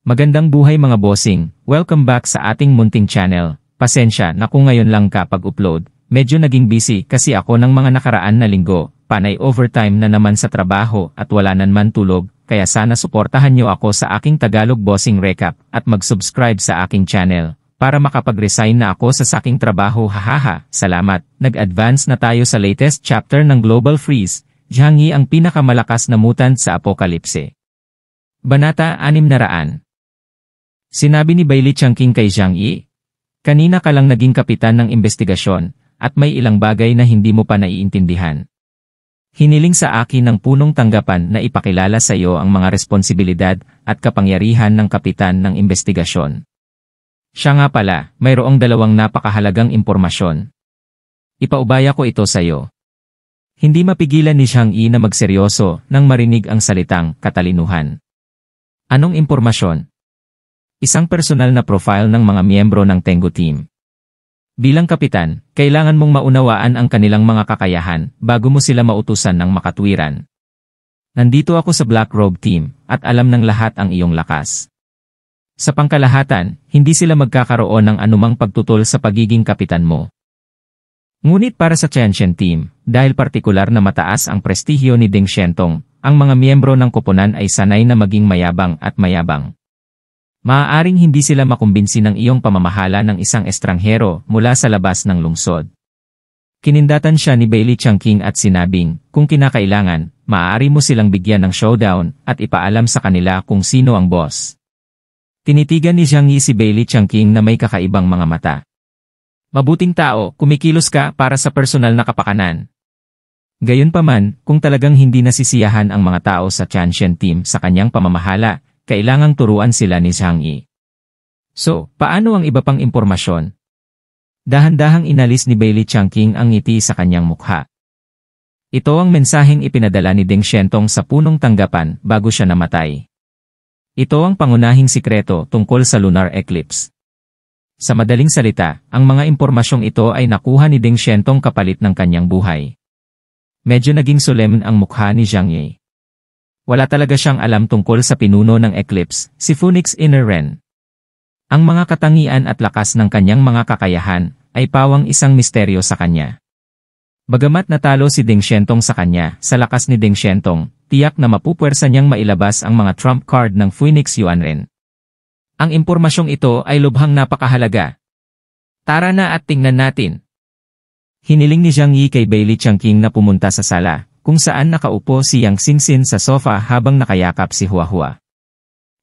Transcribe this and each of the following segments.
Magandang buhay mga bossing, welcome back sa ating munting channel. Pasensya na kung ngayon lang kapag-upload, medyo naging busy kasi ako ng mga nakaraan na linggo, panay overtime na naman sa trabaho at wala naman tulog, kaya sana suportahan nyo ako sa aking Tagalog Bossing Recap at mag-subscribe sa aking channel, para makapag-resign na ako sa saking trabaho. Hahaha, salamat. Nag-advance na tayo sa latest chapter ng Global Freeze, Zhang Yi ang pinakamalakas na mutant sa Apokalipse. Banata 600. Sinabi ni Bailey Changqing kay Zhang Yi, "Kanina ka lang naging kapitan ng investigasyon, at may ilang bagay na hindi mo pa naiintindihan. Hiniling sa akin ng punong tanggapan na ipakilala sa iyo ang mga responsibilidad at kapangyarihan ng kapitan ng investigasyon. Siya nga pala, mayroong dalawang napakahalagang impormasyon. Ipaubaya ko ito sa iyo." Hindi mapigilan ni Zhang Yi na magseryoso nang marinig ang salitang katalinuhan. Anong impormasyon? Isang personal na profile ng mga miyembro ng Tengu Team. Bilang kapitan, kailangan mong maunawaan ang kanilang mga kakayahan bago mo sila mautusan ng makatwiran. Nandito ako sa Black Robe Team at alam ng lahat ang iyong lakas. Sa pangkalahatan, hindi sila magkakaroon ng anumang pagtutol sa pagiging kapitan mo. Ngunit para sa Tianchen Team, dahil partikular na mataas ang prestihyo ni Deng Xiantong, ang mga miyembro ng koponan ay sanay na maging mayabang at mayabang. Maaaring hindi sila makumbinsi ng iyong pamamahala ng isang estranghero mula sa labas ng lungsod. Kinindatan siya ni Bailey Changqing at sinabing, kung kinakailangan, maaari mo silang bigyan ng showdown at ipaalam sa kanila kung sino ang boss. Tinitigan ni Zhang Yi si Bailey Changqing na may kakaibang mga mata. Mabuting tao, kumikilos ka para sa personal na kapakanan. Gayunpaman, kung talagang hindi nasisiyahan ang mga tao sa Tianchen Team sa kanyang pamamahala, kailangang turuan sila ni Zhang Yi. So, paano ang iba pang impormasyon? Dahan-dahang inalis ni Bailey Changqing ang ngiti sa kanyang mukha. Ito ang mensaheng ipinadala ni Deng Xiantong sa punong tanggapan bago siya namatay. Ito ang pangunahing sikreto tungkol sa lunar eclipse. Sa madaling salita, ang mga impormasyong ito ay nakuha ni Deng Xiantong kapalit ng kanyang buhay. Medyo naging solemn ang mukha ni Zhang Yi. Wala talaga siyang alam tungkol sa pinuno ng eclipse, si Phoenix Inner Ren. Ang mga katangian at lakas ng kanyang mga kakayahan ay pawang isang misteryo sa kanya. Bagamat natalo si Deng Xiantong sa kanya, sa lakas ni Deng Xiantong, tiyak na mapupwersa niyang mailabas ang mga trump card ng Phoenix Yuan Ren. Ang impormasyong ito ay lubhang napakahalaga. Tara na at tingnan natin. Hiniling ni Zhang Yi kay Bailey Changqing na pumunta sa sala, kung saan nakaupo si Yang Xinxin sa sofa habang nakayakap si Huahua.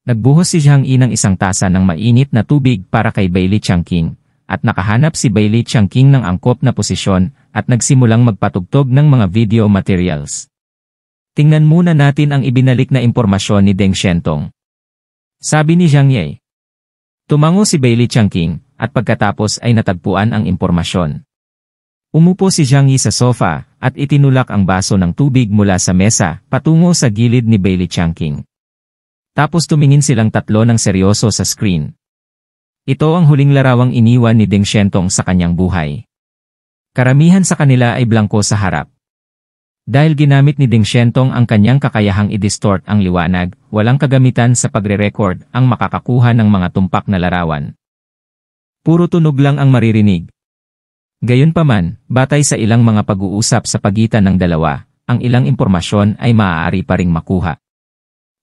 Nagbuhos si Zhang Yi ng isang tasa ng mainit na tubig para kay Bailey Changqing, at nakahanap si Bailey Changqing ng angkop na posisyon at nagsimulang magpatugtog ng mga video materials. Tingnan muna natin ang ibinalik na impormasyon ni Deng Xiantong. Sabi ni Zhang Yi. Tumango si Bailey Changqing, at pagkatapos ay natagpuan ang impormasyon. Umupo si Zhang Yi sa sofa, at itinulak ang baso ng tubig mula sa mesa, patungo sa gilid ni Bailey Changqing. Tapos tumingin silang tatlo ng seryoso sa screen. Ito ang huling larawang iniwan ni Deng Xiantong sa kanyang buhay. Karamihan sa kanila ay blanko sa harap. Dahil ginamit ni Deng Xiantong ang kanyang kakayahang i-distort ang liwanag, walang kagamitan sa pagre-record ang makakakuha ng mga tumpak na larawan. Puro tunog lang ang maririnig. Gayunpaman, batay sa ilang mga pag-uusap sa pagitan ng dalawa, ang ilang impormasyon ay maaari pa ring makuha.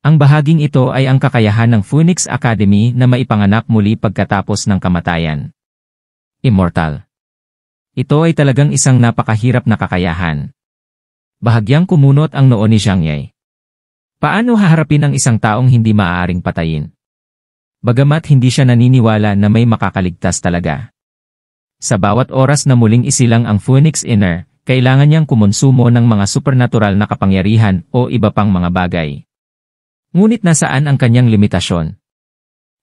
Ang bahaging ito ay ang kakayahan ng Phoenix Academy na maipanganak muli pagkatapos ng kamatayan. Immortal. Ito ay talagang isang napakahirap na kakayahan. Bahagyang kumunot ang noo ni Zhang Yi. Paano haharapin ang isang taong hindi maaaring patayin? Bagamat hindi siya naniniwala na may makakaligtas talaga. Sa bawat oras na muling isilang ang Phoenix Inner, kailangan niyang kumonsumo ng mga supernatural na kapangyarihan o iba pang mga bagay. Ngunit nasaan ang kanyang limitasyon?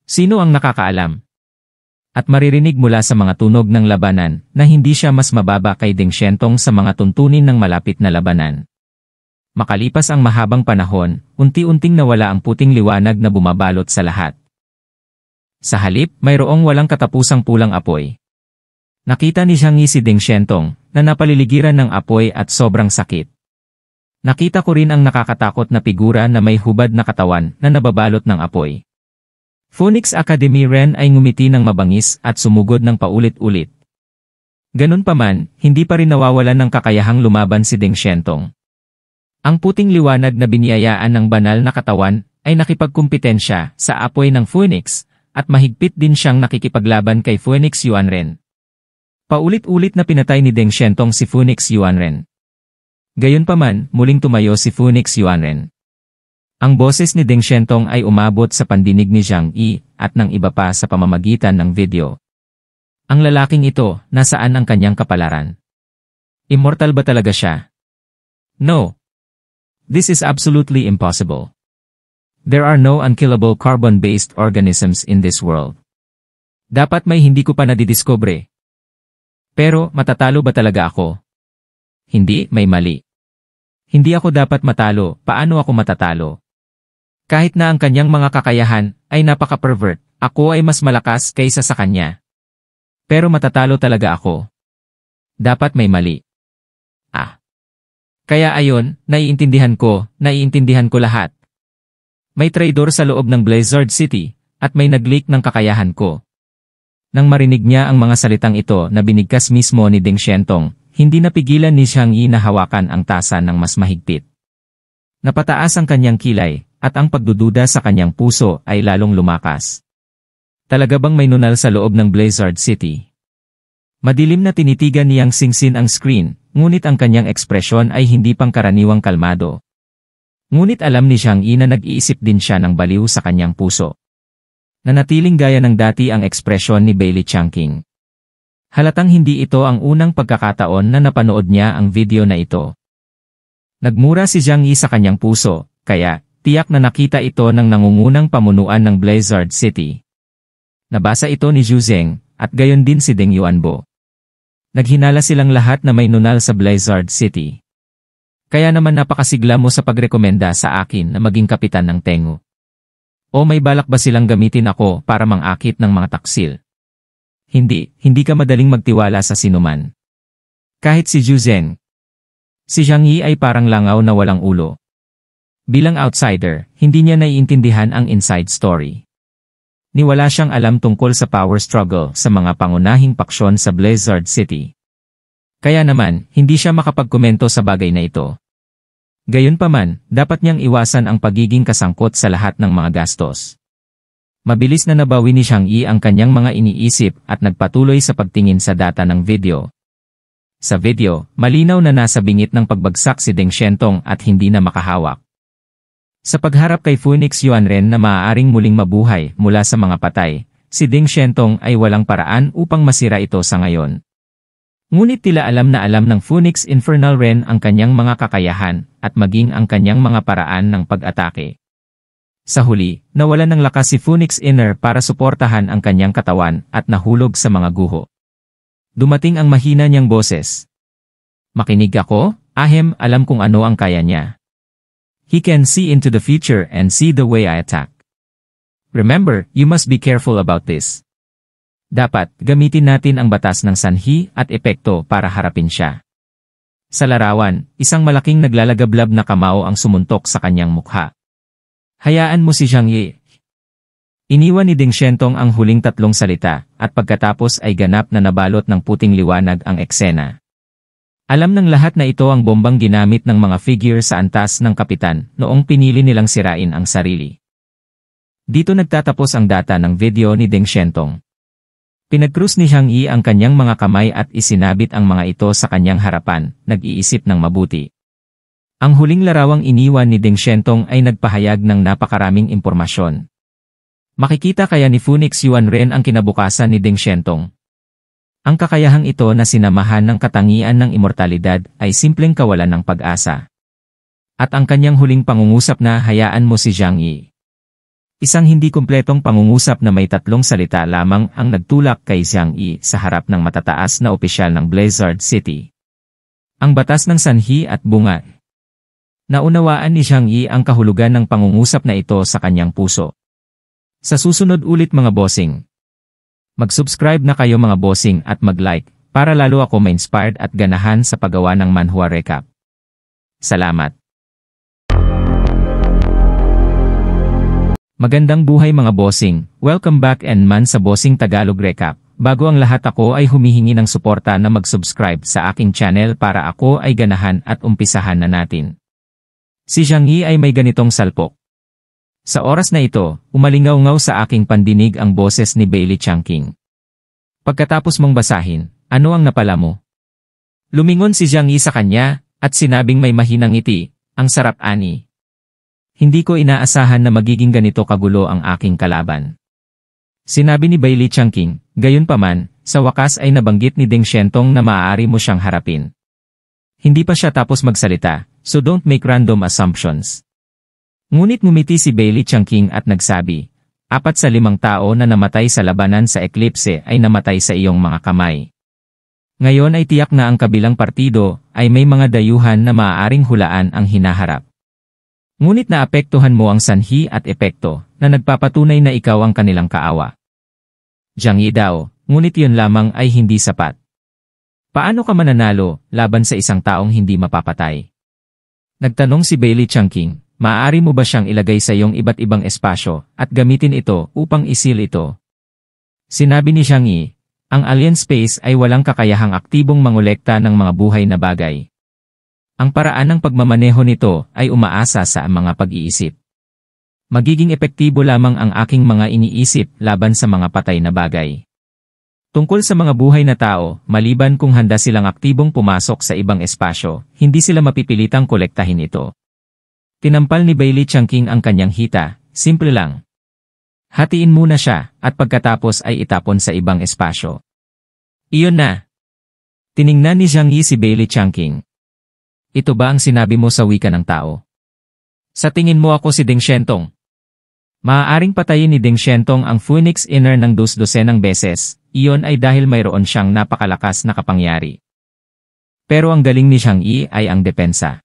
Sino ang nakakaalam? At maririnig mula sa mga tunog ng labanan na hindi siya mas mababa kay Deng Xiantong sa mga tuntunin ng malapit na labanan. Makalipas ang mahabang panahon, unti-unting nawala ang puting liwanag na bumabalot sa lahat. Sa halip, mayroong walang katapusang pulang apoy. Nakita ni Zhang Yi si Deng Xiantong na napaliligiran ng apoy at sobrang sakit. Nakita ko rin ang nakakatakot na figura na may hubad na katawan na nababalot ng apoy. Phoenix Academy ren ay ngumiti ng mabangis at sumugod ng paulit-ulit. Ganun pa man, hindi pa rin nawawalan ng kakayahang lumaban si Ding Xiantong. Ang puting liwanag na biniyayaan ng banal na katawan ay nakipagkumpetensya sa apoy ng Phoenix at mahigpit din siyang nakikipaglaban kay Phoenix Yuanren. Paulit-ulit na pinatay ni Ding Xiantong si Phoenix Yuanren. Gayunpaman, muling tumayo si Phoenix Yuanren. Ang boses ni Ding Xiantong ay umabot sa pandinig ni Zhang Yi at ng iba pa sa pamamagitan ng video. Ang lalaking ito, nasaan ang kanyang kapalaran? Immortal ba talaga siya? No. This is absolutely impossible. There are no unkillable carbon-based organisms in this world. Dapat may hindi ko pa nadidiscover. Pero, matatalo ba talaga ako? Hindi, may mali. Hindi ako dapat matalo, paano ako matatalo? Kahit na ang kanyang mga kakayahan ay napaka-pervert, ako ay mas malakas kaysa sa kanya. Pero matatalo talaga ako. Dapat may mali. Kaya ayon, naiintindihan ko lahat. May traidor sa loob ng Blizzard City, at may nag-leak ng kakayahan ko. Nang marinig niya ang mga salitang ito na binigkas mismo ni Ding Xiantong, hindi napigilan ni Zhang Yi na hawakan ang tasa ng mas mahigpit. Napataas ang kanyang kilay, at ang pagdududa sa kanyang puso ay lalong lumakas. Talaga bang may nunal sa loob ng Blizzard City? Madilim na tinitigan niyang singsin ang screen, ngunit ang kanyang ekspresyon ay hindi pangkaraniwang kalmado. Ngunit alam ni Zhang Yi na nag-iisip din siya ng baliw sa kanyang puso. Nanatiling gaya ng dati ang ekspresyon ni Bailey Changqing. Halatang hindi ito ang unang pagkakataon na napanood niya ang video na ito. Nagmura si Zhang Yi sa kanyang puso, kaya tiyak na nakita ito ng nangungunang pamunuan ng Blizzard City. Nabasa ito ni Zhu Zeng, at gayon din si Deng Yuanbo. Naghinala silang lahat na may nunal sa Blizzard City. Kaya naman napakasigla mo sa pagrekomenda sa akin na maging kapitan ng Tengu. O may balak ba silang gamitin ako para mangakit ng mga taksil? Hindi ka madaling magtiwala sa sinuman. Kahit si Zhu Zeng. Si Zhang Yi ay parang langaw na walang ulo. Bilang outsider, hindi niya naiintindihan ang inside story. Wala siyang alam tungkol sa power struggle sa mga pangunahing paksyon sa Blizzard City. Kaya naman, hindi siya makapagkomento sa bagay na ito. Gayunpaman, dapat niyang iwasan ang pagiging kasangkot sa lahat ng mga gastos. Mabilis na nabawi ni Zhang Yi ang kanyang mga iniisip at nagpatuloy sa pagtingin sa data ng video. Sa video, malinaw na nasa bingit ng pagbagsak si Ding Xiantong at hindi na makahawak. Sa pagharap kay Phoenix Yuanren na maaaring muling mabuhay mula sa mga patay, si Ding Xiantong ay walang paraan upang masira ito sa ngayon. Ngunit tila alam na alam ng Phoenix Infernal Ren ang kanyang mga kakayahan at maging ang kanyang mga paraan ng pag-atake. Sa huli, nawalan ng lakas si Phoenix Inner para suportahan ang kanyang katawan at nahulog sa mga guho. Dumating ang mahina niyang boses. Makinig ako, ahem, alam kung ano ang kaya niya. He can see into the future and see the way I attack. Remember, you must be careful about this. Dapat, gamitin natin ang batas ng sanhi at epekto para harapin siya. Sa larawan, isang malaking naglalagablab na kamao ang sumuntok sa kanyang mukha. Hayaan mo si Zhang Yi. Iniwan ni Ding Xiantong ang huling tatlong salita, at pagkatapos ay ganap na nabalot ng puting liwanag ang eksena. Alam ng lahat na ito ang bombang ginamit ng mga figure sa antas ng kapitan noong pinili nilang sirain ang sarili. Dito nagtatapos ang data ng video ni Ding Xiantong. Pinagkrus ni Zhang Yi ang kanyang mga kamay at isinabit ang mga ito sa kanyang harapan, nag-iisip ng mabuti. Ang huling larawang iniwan ni Ding Xiantong ay nagpahayag ng napakaraming impormasyon. Makikita kaya ni Phoenix Yuanren ang kinabukasan ni Ding Xiantong. Ang kakayahang ito na sinamahan ng katangian ng immortalidad ay simpleng kawalan ng pag-asa. At ang kanyang huling pangungusap na hayaan mo si Zhang Yi. Isang hindi kumpletong pangungusap na may tatlong salita lamang ang nagtulak kay Zhang Yi sa harap ng matataas na opisyal ng Blizzard City. Ang batas ng sanhi at bunga. Naunawaan ni Zhang Yi ang kahulugan ng pangungusap na ito sa kanyang puso. Sa susunod ulit mga bossing. Mag-subscribe na kayo mga bossing at mag-like para lalo ako ma-inspired at ganahan sa paggawa ng manhwa recap. Salamat! Magandang buhay mga bossing, welcome back and man sa Bossing Tagalog Recap. Bago ang lahat ako ay humihingi ng suporta na mag-subscribe sa aking channel para ako ay ganahan at umpisahan na natin. Si Zhang Yi ay may ganitong salpok. Sa oras na ito, umalingaw-ngaw sa aking pandinig ang boses ni Bailey Changqing. Pagkatapos mong basahin, ano ang napala mo? Lumingon si Zhang Yi sa kanya, at sinabing may mahinang ngiti, ang sarap ani. Hindi ko inaasahan na magiging ganito kagulo ang aking kalaban. Sinabi ni Bailey Changqing, gayunpaman, sa wakas ay nabanggit ni Deng Xiantong na maaari mo siyang harapin. Hindi pa siya tapos magsalita, so don't make random assumptions. Ngunit ngumiti si Bailey Changqing at nagsabi, 4 sa 5 tao na namatay sa labanan sa Eclipse ay namatay sa iyong mga kamay. Ngayon ay tiyak na ang kabilang partido ay may mga dayuhan na maaaring hulaan ang hinaharap. Ngunit naapektuhan mo ang sanhi at epekto na nagpapatunay na ikaw ang kanilang kaawa. Zhang Yi daw, ngunit yun lamang ay hindi sapat. Paano ka mananalo laban sa isang taong hindi mapapatay? Nagtanong si Bailey Changqing, maaari mo ba siyang ilagay sa iyong iba't ibang espasyo at gamitin ito upang isil ito? Sinabi ni Zhang Yi, ang alien space ay walang kakayahang aktibong mangolekta ng mga buhay na bagay. Ang paraan ng pagmamaneho nito ay umaasa sa mga pag-iisip. Magiging epektibo lamang ang aking mga iniisip laban sa mga patay na bagay. Tungkol sa mga buhay na tao, maliban kung handa silang aktibong pumasok sa ibang espasyo, hindi sila mapipilitang kolektahin ito. Tinampal ni Bailey Changqing ang kanyang hita, simple lang. Hatiin muna siya, at pagkatapos ay itapon sa ibang espasyo. Iyon na. Tiningnan ni Zhang Yi si Bailey Changqing. Ito ba ang sinabi mo sa wika ng tao? Sa tingin mo ako si Deng Xiantong? Maaaring patayin ni Deng Xiantong ang Phoenix Inner ng 12 beses, iyon ay dahil mayroon siyang napakalakas na kapangyari. Pero ang galing ni Zhang Yi ay ang depensa.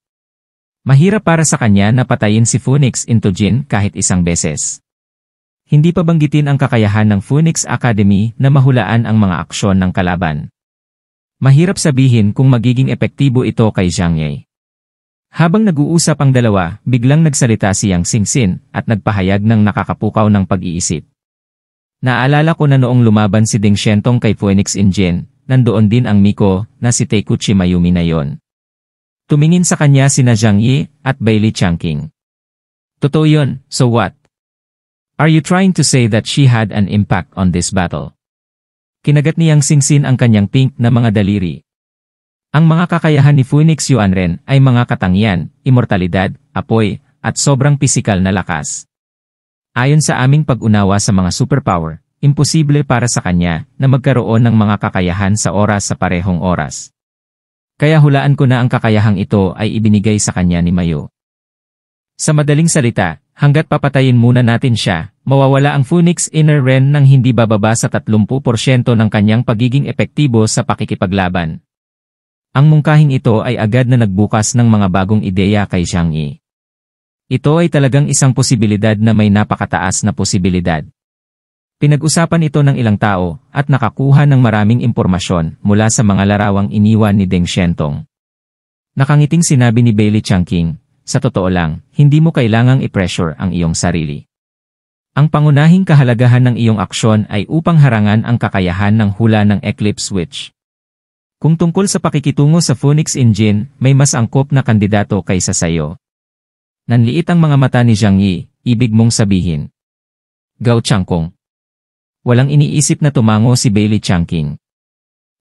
Mahirap para sa kanya na patayin si Phoenix into Jin kahit 1 beses. Hindi pa banggitin ang kakayahan ng Phoenix Academy na mahulaan ang mga aksyon ng kalaban. Mahirap sabihin kung magiging epektibo ito kay Zhang Yi. Habang nag-uusap ang dalawa, biglang nagsalita si Yang Xingxin at nagpahayag ng nakakapukaw ng pag-iisip. Naalala ko na noong lumaban si Deng Xiantong kay Phoenix Injin, nandoon din ang Miko na si Taikuchi Mayumi na yon. Tumingin sa kanya sina Zhang Yi at Bailey Changqing. Totoo yon, so what? Are you trying to say that she had an impact on this battle? Kinagat ni Yang Xingxin ang kanyang pink na mga daliri. Ang mga kakayahan ni Phoenix Yuanren ay mga katangian, immortalidad, apoy, at sobrang pisikal na lakas. Ayon sa aming pag-unawa sa mga superpower, imposible para sa kanya na magkaroon ng mga kakayahan sa oras sa parehong oras. Kaya hulaan ko na ang kakayahang ito ay ibinigay sa kanya ni Mayo. Sa madaling salita, hanggat papatayin muna natin siya, mawawala ang Phoenix Inner Ren nang hindi bababa sa 30% ng kanyang pagiging epektibo sa pakikipaglaban. Ang mungkahing ito ay agad na nagbukas ng mga bagong ideya kay Zhang Yi. Ito ay talagang isang posibilidad na may napakataas na posibilidad. Pinag-usapan ito ng ilang tao at nakakuha ng maraming impormasyon mula sa mga larawang iniwan ni Deng Xiantong. Nakangiting sinabi ni Bailey Changqing, sa totoo lang, hindi mo kailangang i-pressure ang iyong sarili. Ang pangunahing kahalagahan ng iyong aksyon ay upang harangan ang kakayahan ng hula ng Eclipse Switch. Kung tungkol sa pakikitungo sa Phoenix Engine, may mas angkop na kandidato kaysa sayo. Nanliit ang mga mata ni Zhang Yi, ibig mong sabihin. Gao Changqing. Walang iniisip na tumango si Bailey Changqing.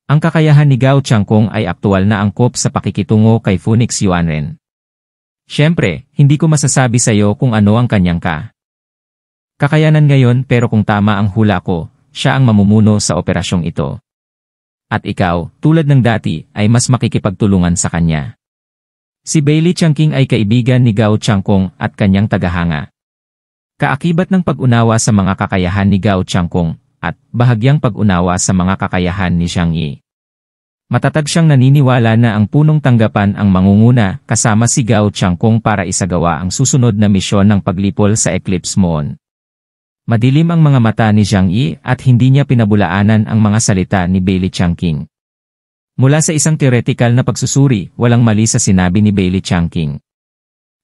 Ang kakayahan ni Gao Changqing ay aktual na angkop sa pakikitungo kay Phoenix Yuanren. Siyempre, hindi ko masasabi sa iyo kung ano ang kanyang kakayanan ngayon pero kung tama ang hula ko, siya ang mamumuno sa operasyong ito. At ikaw, tulad ng dati, ay mas makikipagtulungan sa kanya. Si Bailey Changqing ay kaibigan ni Gao Changqing at kanyang tagahanga. Kaakibat ng pag-unawa sa mga kakayahan ni Gao Changqing at bahagyang pag-unawa sa mga kakayahan ni Zhang Yi. Matatag siyang naniniwala na ang punong tanggapan ang mangunguna kasama si Gao Changqing para isagawa ang susunod na misyon ng paglipol sa Eclipse Moon. Madilim ang mga mata ni Zhang Yi at hindi niya pinabulaanan ang mga salita ni Bailey Changqing. Mula sa isang theoretical na pagsusuri, walang mali sa sinabi ni Bailey Changqing.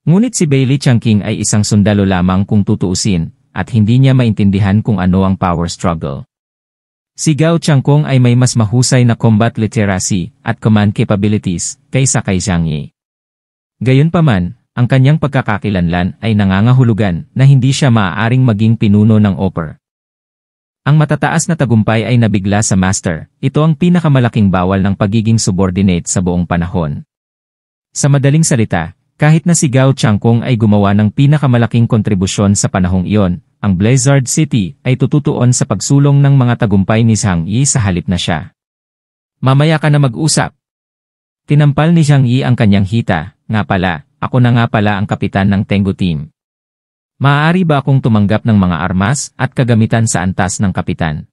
Ngunit si Bailey Changqing ay isang sundalo lamang kung tutuusin, at hindi niya maintindihan kung ano ang power struggle. Si Gao Changkong ay may mas mahusay na combat literacy at command capabilities kaysa kay Zhang Yi. Gayunpaman, ang kanyang pagkakakilanlan ay nangangahulugan na hindi siya maaaring maging pinuno ng Opera. Ang matataas na tagumpay ay nabigla sa master, ito ang pinakamalaking bawal ng pagiging subordinate sa buong panahon. Sa madaling salita, kahit na si Gao Changkong ay gumawa ng pinakamalaking kontribusyon sa panahong iyon, ang Blizzard City ay tututuon sa pagsulong ng mga tagumpay ni Zhang Yi sa halip na siya. Mamaya ka na mag-usap. Tinampal ni Zhang Yi ang kanyang hita, nga pala, ako na nga pala ang kapitan ng Tengu Team. Maaari ba akong tumanggap ng mga armas at kagamitan sa antas ng kapitan?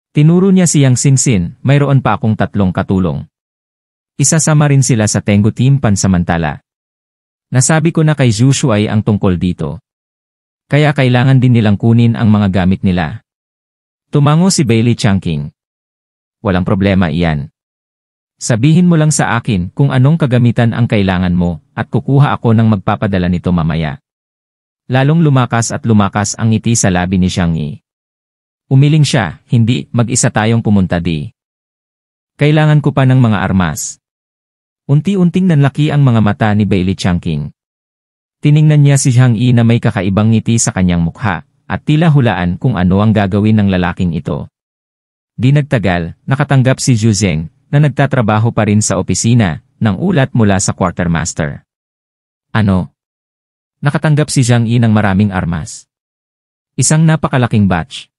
Tinuro niya si Yang Xingxin, mayroon pa akong 3 katulong. Isasama rin sila sa Tengu Team pansamantala. Nasabi ko na kay Zhu Shuai ang tungkol dito. Kaya kailangan din nilang kunin ang mga gamit nila. Tumango si Bailey Changqing. Walang problema iyan. Sabihin mo lang sa akin kung anong kagamitan ang kailangan mo at kukuha ako ng magpapadala nito mamaya. Lalong lumakas ang ngiti sa labi ni Zhang Yi. Umiling siya, hindi, mag-isa tayong pumunta di. Kailangan ko pa ng mga armas. Unti-unting nanlaki ang mga mata ni Bailey Changqing. Tiningnan niya si Zhang Yi na may kakaibang ngiti sa kanyang mukha, at tila hulaan kung ano ang gagawin ng lalaking ito. Di nagtagal, nakatanggap si Zhu Zeng, na nagtatrabaho pa rin sa opisina, ng ulat mula sa quartermaster. Ano? Nakatanggap si Zhang Yi ng maraming armas. Isang napakalaking batch.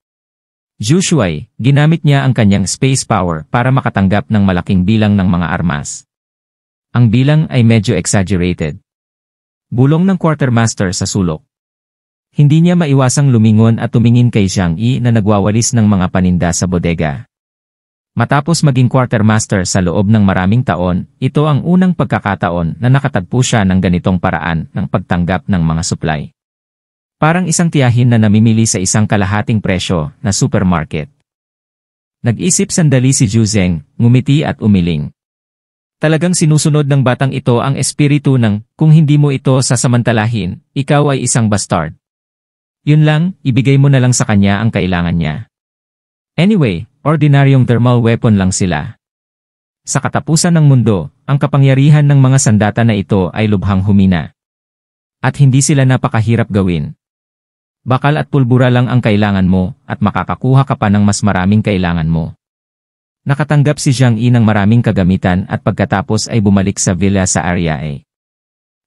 Zhu Shuai, ginamit niya ang kanyang space power para makatanggap ng malaking bilang ng mga armas. Ang bilang ay medyo exaggerated. Bulong ng quartermaster sa sulok. Hindi niya maiwasang lumingon at tumingin kay Zhang Yi na nagwawalis ng mga paninda sa bodega. Matapos maging quartermaster sa loob ng maraming taon, ito ang unang pagkakataon na nakatagpo siya ng ganitong paraan ng pagtanggap ng mga supply. Parang isang tiyahin na namimili sa isang kalahating presyo na supermarket. Nag-isip sandali si Zhu Zeng, ngumiti at umiling. Talagang sinusunod ng batang ito ang espiritu ng, kung hindi mo ito sasamantalahin, ikaw ay isang bastard. Yun lang, ibigay mo na lang sa kanya ang kailangan niya. Anyway, ordinaryong thermal weapon lang sila. Sa katapusan ng mundo, ang kapangyarihan ng mga sandata na ito ay lubhang humina. At hindi sila napakahirap gawin. Bakal at pulbura lang ang kailangan mo at makakakuha ka pa ng mas maraming kailangan mo. Nakatanggap si Zhang Yi ng maraming kagamitan at pagkatapos ay bumalik sa villa sa Area A.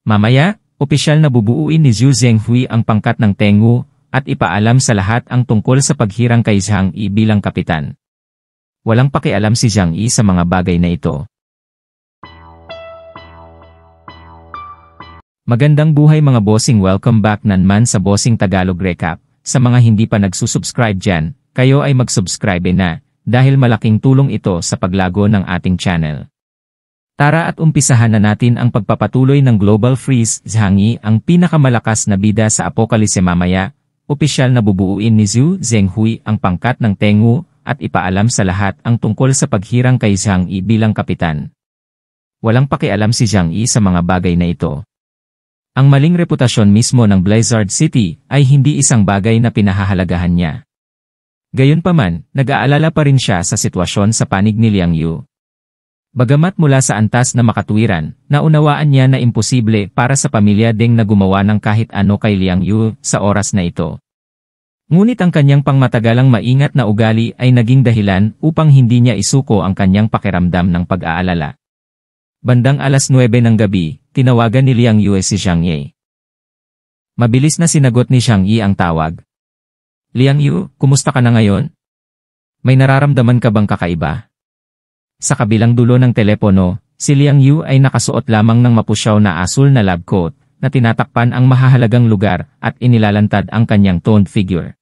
Mamaya, opisyal na bubuuin ni Zhu Zenghui ang pangkat ng Tengu at ipaalam sa lahat ang tungkol sa paghirang kay Zhang Yi bilang kapitan. Walang pakialam si Zhang Yi sa mga bagay na ito. Magandang buhay mga bossing, welcome back naman sa Bossing Tagalog Recap. Sa mga hindi pa nagsusubscribe dyan, kayo ay mag-subscribe na, dahil malaking tulong ito sa paglago ng ating channel. Tara at umpisahan na natin ang pagpapatuloy ng Global Freeze. Zhang Yi ang pinakamalakas na bida sa Apokalipse mamaya, opisyal na bubuuin ni Zhu Zenghui ang pangkat ng Tengu at ipaalam sa lahat ang tungkol sa paghirang kay Zhang Yi bilang kapitan. Walang pakialam si Zhang Yi sa mga bagay na ito. Ang maling reputasyon mismo ng Blizzard City ay hindi isang bagay na pinahahalagahan niya. Gayunpaman, nag-aalala pa rin siya sa sitwasyon sa panig ni Liang Yu. Bagamat mula sa antas na makatuwiran, naunawaan niya na imposible para sa pamilya Deng na gumawa ng kahit ano kay Liang Yu sa oras na ito. Ngunit ang kanyang pangmatagalang maingat na ugali ay naging dahilan upang hindi niya isuko ang kanyang pakiramdam ng pag-aalala. Bandang 9:00 ng gabi, tinawagan ni Liang Yu si Zhang Yi. Mabilis na sinagot ni Zhang Yi ang tawag. Liang Yu, kumusta ka na ngayon? May nararamdaman ka bang kakaiba? Sa kabilang dulo ng telepono, si Liang Yu ay nakasuot lamang ng mapusyaw na asul na lab coat, na tinatakpan ang mahahalagang lugar at inilalantad ang kanyang toned figure.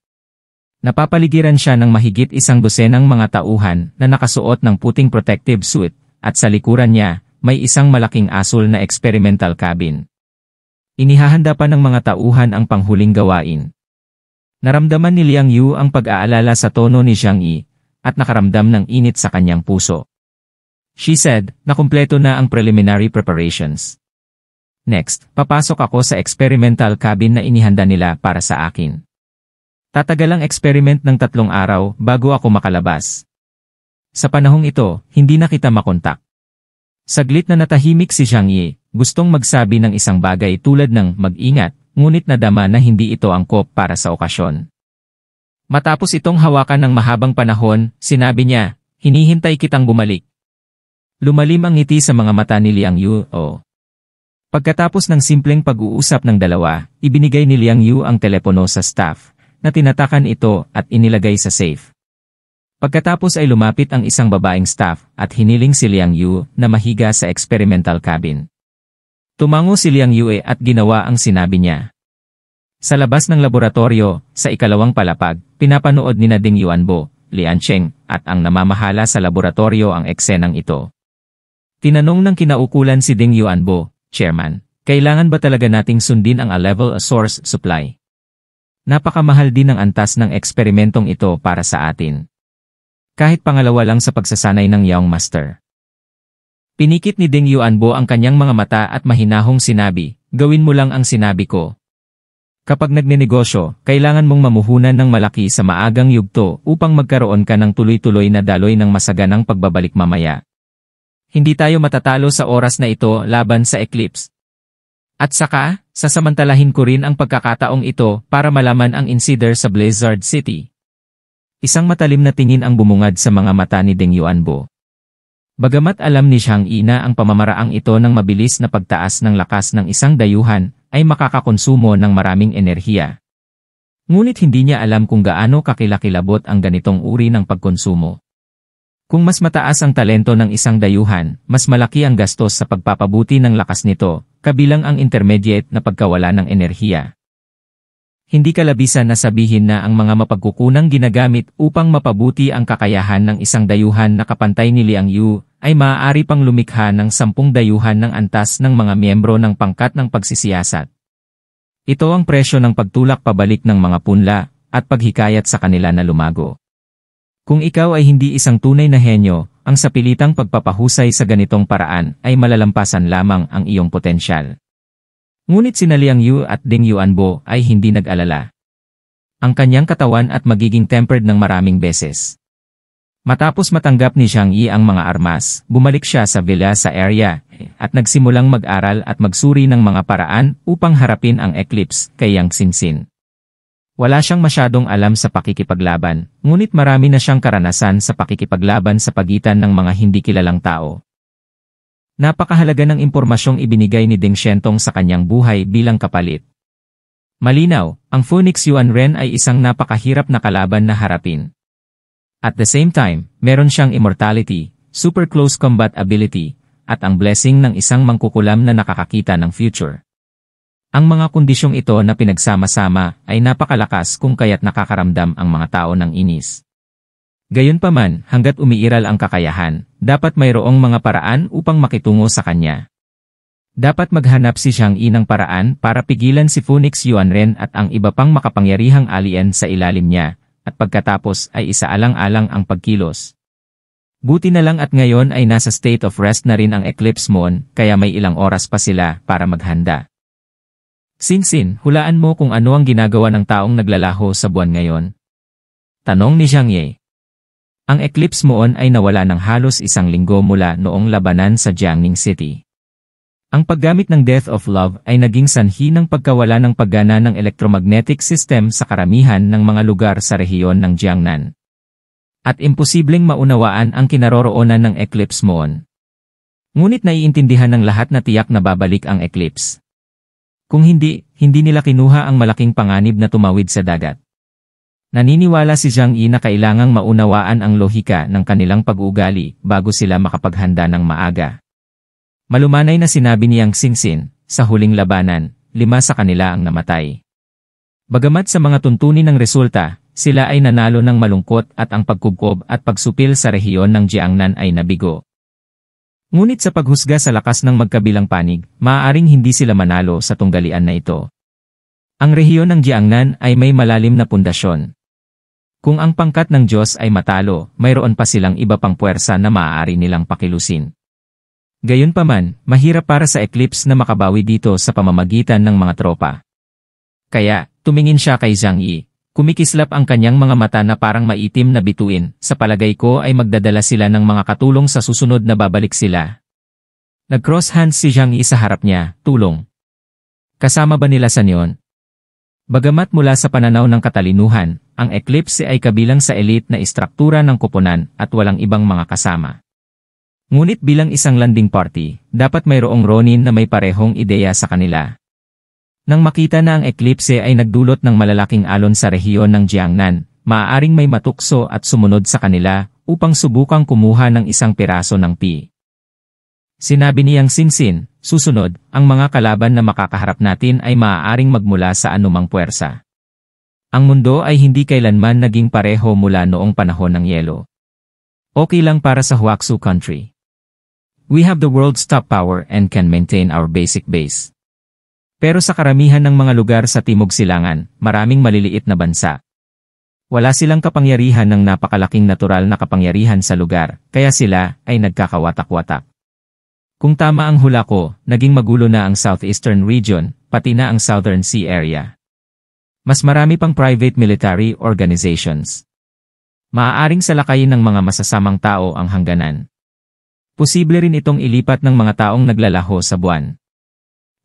Napapaligiran siya ng mahigit 100 mga tauhan na nakasuot ng puting protective suit, at sa likuran niya, may isang malaking asul na experimental cabin. Inihahanda pa ng mga tauhan ang panghuling gawain. Naramdaman ni Liang Yu ang pag-aalala sa tono ni Zhang Yi, at nakaramdam ng init sa kanyang puso. She said, na kumpleto na ang preliminary preparations. Next, papasok ako sa experimental cabin na inihanda nila para sa akin. Tatagal ang experiment ng 3 araw bago ako makalabas. Sa panahong ito, hindi na kita makontak. Saglit na natahimik si Zhang Yi, gustong magsabi ng isang bagay tulad ng mag-ingat, ngunit nadama na hindi ito angkop para sa okasyon. Matapos itong hawakan ng mahabang panahon, sinabi niya, hinihintay kitang bumalik. Lumalim ang ngiti sa mga mata ni Liang Yu. Pagkatapos ng simpleng pag-uusap ng dalawa, ibinigay ni Liang Yu ang telepono sa staff, na tinatakan ito at inilagay sa safe. Pagkatapos ay lumapit ang isang babaeng staff at hiniling si Liang Yu na mahiga sa experimental cabin. Tumango si Liang Yu at ginawa ang sinabi niya. Sa labas ng laboratorio, sa ikalawang palapag, pinapanood ni Ding Yuanbo, Lian Cheng, at ang namamahala sa laboratorio ang eksenang ito. Tinanong ng kinaukulan si Ding Yuanbo, Chairman, kailangan ba talaga nating sundin ang A-level source supply? Napakamahal din ang antas ng eksperimentong ito para sa atin. Kahit pangalawa lang sa pagsasanay ng Young Master. Pinikit ni Ding Yuanbo ang kanyang mga mata at mahinahong sinabi, gawin mo lang ang sinabi ko. Kapag nagnenegosyo, kailangan mong mamuhunan ng malaki sa maagang yugto upang magkaroon ka ng tuloy-tuloy na daloy ng masaganang pagbabalik mamaya. Hindi tayo matatalo sa oras na ito laban sa Eclipse. At saka, sasamantalahin ko rin ang pagkakataong ito para malaman ang insider sa Blizzard City. Isang matalim na tingin ang bumungad sa mga mata ni Ding Yuanbo. Bagamat alam ni Zhang Yi na ang pamamaraang ito ng mabilis na pagtaas ng lakas ng isang dayuhan ay makakakonsumo ng maraming enerhiya. Ngunit hindi niya alam kung gaano kakilakilabot ang ganitong uri ng pagkonsumo. Kung mas mataas ang talento ng isang dayuhan, mas malaki ang gastos sa pagpapabuti ng lakas nito, kabilang ang intermediate na pagkawala ng enerhiya. Hindi kalabisan na sabihin na ang mga mapagkukunang ginagamit upang mapabuti ang kakayahan ng isang dayuhan na kapantay ni Liang Yu, ay maaari pang lumikha ng 10 dayuhan ng antas ng mga miyembro ng pangkat ng pagsisiyasat. Ito ang presyo ng pagtulak pabalik ng mga punla, at paghikayat sa kanila na lumago. Kung ikaw ay hindi isang tunay na henyo, ang sapilitang pagpapahusay sa ganitong paraan ay malalampasan lamang ang iyong potensyal. Ngunit sina Liang Yu at Ding Yuanbo ay hindi nag-alala. Ang kanyang katawan at magiging tempered ng maraming beses. Matapos matanggap ni Zhang Yi ang mga armas, bumalik siya sa villa sa area, at nagsimulang mag-aral at magsuri ng mga paraan upang harapin ang Eclipse kay Yang Xinxin. Wala siyang masyadong alam sa pakikipaglaban, ngunit marami na siyang karanasan sa pakikipaglaban sa pagitan ng mga hindi kilalang tao. Napakahalaga ng impormasyong ibinigay ni Ding Shentong sa kanyang buhay bilang kapalit. Malinaw, ang Phoenix Yuan Ren ay isang napakahirap na kalaban na harapin. At the same time, meron siyang immortality, super close combat ability, at ang blessing ng isang mangkukulam na nakakakita ng future. Ang mga kondisyong ito na pinagsama-sama ay napakalakas kung kaya't nakakaramdam ang mga tao ng inis. Gayunpaman, hanggat umiiral ang kakayahan, dapat mayroong mga paraan upang makitungo sa kanya. Dapat maghanap si Zhang Yi ng paraan para pigilan si Phoenix Yuan Ren at ang iba pang makapangyarihang alien sa ilalim niya, at pagkatapos ay isaalang-alang ang pagkilos. Buti na lang at ngayon ay nasa state of rest na rin ang Eclipse Moon, kaya may ilang oras pa sila para maghanda. Xinxin, hulaan mo kung ano ang ginagawa ng taong naglalaho sa buwan ngayon? Tanong ni Zhang Yi. Ang Eclipse Moon ay nawala ng halos 1 linggo mula noong labanan sa Jiangning City. Ang paggamit ng Death of Love ay naging sanhi ng pagkawala ng paggana ng electromagnetic system sa karamihan ng mga lugar sa rehiyon ng Jiangnan. At imposibleng maunawaan ang kinaroroonan ng Eclipse Moon. Ngunit naiintindihan ng lahat na tiyak na babalik ang eclipse. Kung hindi nila kinuha ang malaking panganib na tumawid sa dagat. Naniniwala si Zhang Yi na kailangang maunawaan ang lohika ng kanilang pag-uugali bago sila makapaghanda ng maaga. Malumanay na sinabi ni Yang Xinxin, sa huling labanan, 5 sa kanila ang namatay. Bagamat sa mga tuntunin ng resulta, sila ay nanalo ng malungkot at ang pagkubkob at pagsupil sa rehiyon ng Jiangnan ay nabigo. Ngunit sa paghusga sa lakas ng magkabilang panig, maaaring hindi sila manalo sa tunggalian na ito. Ang rehiyon ng Jiangnan ay may malalim na pundasyon. Kung ang pangkat ng Diyos ay matalo, mayroon pa silang iba pang puwersa na maaari nilang pakilusin. Gayunpaman, mahirap para sa Eclipse na makabawi dito sa pamamagitan ng mga tropa. Kaya, tumingin siya kay Zhang Yi, Kumikislap ang kanyang mga mata na parang maitim na bituin. Sa palagay ko ay magdadala sila ng mga katulong sa susunod na babalik sila. Nag-cross hands si Zhang Yi sa harap niya, tulong. Kasama ba nila sa niyon? Bagamat mula sa pananaw ng katalinuhan, ang Eclipse ay kabilang sa elite na istruktura ng koponan at walang ibang mga kasama. Ngunit bilang isang landing party, dapat mayroong Ronin na may parehong ideya sa kanila. Nang makita na ang Eclipse ay nagdulot ng malalaking alon sa rehiyon ng Jiangnan, maaaring may matukso at sumunod sa kanila upang subukang kumuha ng isang piraso ng pi. Sinabi niyang Sinsin, susunod, ang mga kalaban na makakaharap natin ay maaaring magmula sa anumang puwersa. Ang mundo ay hindi kailanman naging pareho mula noong panahon ng yelo. Okay lang para sa Huaxu country. We have the world's top power and can maintain our basic base. Pero sa karamihan ng mga lugar sa Timog Silangan, maraming maliliit na bansa. Wala silang kapangyarihan ng napakalaking natural na kapangyarihan sa lugar, kaya sila ay nagkakawatak-watak. Kung tama ang hula ko, naging magulo na ang Southeastern Region, pati na ang Southern Sea Area. Mas marami pang private military organizations. Maaaring salakayin ng mga masasamang tao ang hangganan. Posible rin itong ilipat ng mga taong naglalaho sa buwan.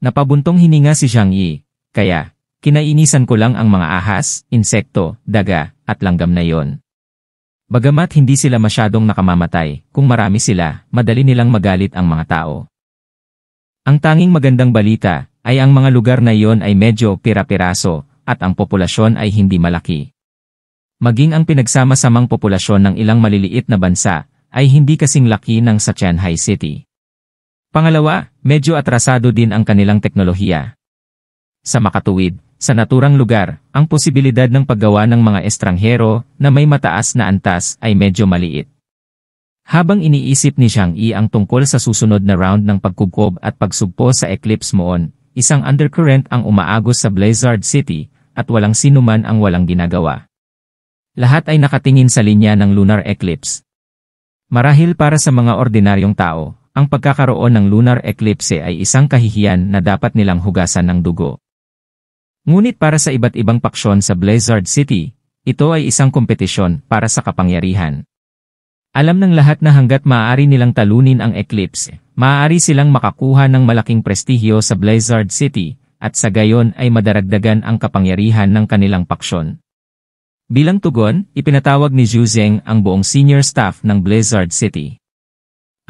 Napabuntong hininga si Zhang Yi, kaya, kinainisan ko lang ang mga ahas, insekto, daga, at langgam na yon. Bagamat hindi sila masyadong nakamamatay, kung marami sila, madali nilang magalit ang mga tao. Ang tanging magandang balita, ay ang mga lugar na iyon ay medyo pira-piraso, at ang populasyon ay hindi malaki. Maging ang pinagsama-samang populasyon ng ilang maliliit na bansa, ay hindi kasing laki ng sa Qianhai City. Pangalawa, medyo atrasado din ang kanilang teknolohiya. Sa makatuwid, sa naturang lugar, ang posibilidad ng paggawa ng mga estranghero na may mataas na antas ay medyo maliit. Habang iniisip ni Zhang Yi ang tungkol sa susunod na round ng pagkukob at pagsugpo sa Eclipse Moon, isang undercurrent ang umaagos sa Blizzard City, at walang sinuman ang walang ginagawa. Lahat ay nakatingin sa linya ng lunar eclipse. Marahil para sa mga ordinaryong tao, ang pagkakaroon ng lunar eclipse ay isang kahihiyan na dapat nilang hugasan ng dugo. Ngunit para sa iba't ibang paksyon sa Blizzard City, ito ay isang kompetisyon para sa kapangyarihan. Alam ng lahat na hanggat maaari nilang talunin ang eclipse, maaari silang makakuha ng malaking prestihyo sa Blizzard City, at sa gayon ay madaragdagan ang kapangyarihan ng kanilang paksyon. Bilang tugon, ipinatawag ni Zhu Zeng ang buong senior staff ng Blizzard City.